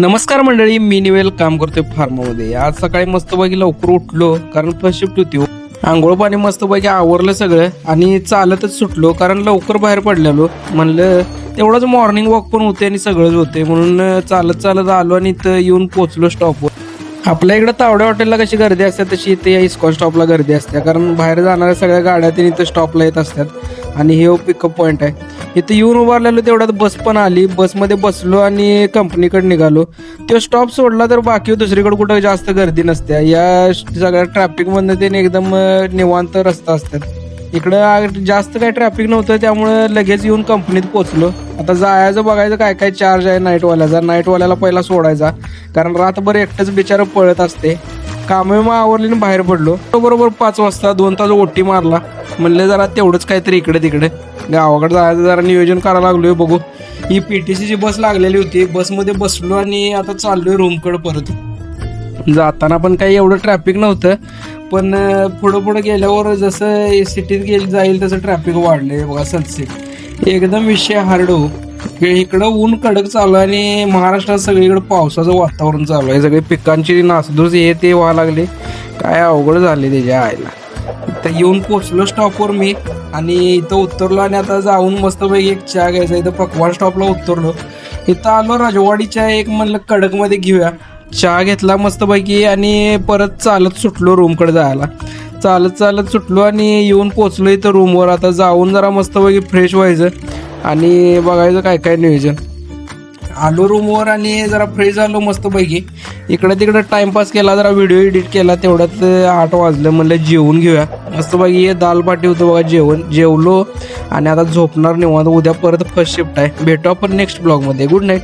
नमस्कार मंडळी, मी निवेल काम करतोय फार्ममध्ये. आज सकाळी मस्तपैकी लवकर उठलो कारण फर्स्ट शिफ्ट होती. आंघोळ पाणी मस्तपैकी आवरलं सगळं आणि चालतच सुटलो कारण लवकर बाहेर पडलेलो. म्हणलं तेवढंच मॉर्निंग वॉक पण होते आणि सगळंच होते म्हणून चालत चालत आलो आणि इथं येऊन पोचलो स्टॉपवर. आपल्या इकडं तावड्या हॉटेलला कशी गर्दी असते तशी इथे या इस्कॉन स्टॉपला गर्दी असते कारण बाहेर जाणाऱ्या सगळ्या गाड्या इथं स्टॉपला येत असतात आणि हे पिकअप पॉईंट आहे. इथं येऊन उभारलेलो तेवढ्यात बस पण आली. बसमध्ये बसलो आणि कंपनीकडे निघालो. तो स्टॉप सोडला तर बाकी दुसरीकडे कुठं जास्त गर्दी नसते. या सगळ्या ट्रॅफिकमधनं ते एकदम निवांत रस्ता असतात. इकडं जास्त काही ट्रॅफिक नव्हतं त्यामुळे लगेच येऊन कंपनीत पोचलो. आता जायचं बघायचं काय काय चार्ज आहे नाईटवाल्याला पहिला सोडायचा कारण रातभर एकटंच बिचारं पळत असते. कामं आवरली बाहेर पडलो. बरोबर 5 वाजता 2 तास ओटी मारला. म्हणलं जरा तेवढंच काहीतरी इकडे तिकडे गावाकडे जायचं जरा नियोजन करायला लागलोय. बघू ही PTCची बस लागलेली होती. बसमध्ये बसलो आणि आता चाललोय रूमकडे परत. जाताना पण काही एवढं ट्रॅफिक नव्हतं पण पुढं गेल्यावर जसं सिटीत जाईल तसं ट्रॅफिक वाढलंय. बघा सनसेट एकदम विषय हार्ड हो. इकडं ऊन कडक चालू आहे आणि महाराष्ट्रात सगळीकडे पावसाचं वातावरण चालू आहे. सगळे पिकांची नासधूस हे ते व्हायला लागले. काय अवघड झाले त्याच्या आईला. इथं येऊन पोचलो स्टॉपवर मी आणि इथं उतरलो आणि आता जाऊन मस्तपैकी एक चहा घ्यायचा. इथं पकवान स्टॉपला उतरलो. इथं आलो राजवाडीच्या एक म्हणलं कडकमध्ये घेऊया. चहा घेतला मस्तपैकी आणि परत चालत सुटलो रूमकडे जायला. चालत सुटलो आणि येऊन पोचलो इथं रूमवर. आता जाऊन जरा मस्तपैकी फ्रेश व्हायचं आणि बघायचं काय काय नियोजन. आलो रूमवर आणि जरा फ्रेश झालो मस्तपैकी. इकडं तिकडं टाइमपास केला, जरा व्हिडिओ एडिट केला. तेवढ्यात 8 वाजलं. म्हणलं जेवून घेऊया. मस्तपैकी हे दाल बाटी होतं बघा. जेवलो आणि आता झोपणार निवांत. उद्या परत फर्स्ट शिफ्ट आहे. भेटू आपण नेक्स्ट ब्लॉगमध्ये. Good night.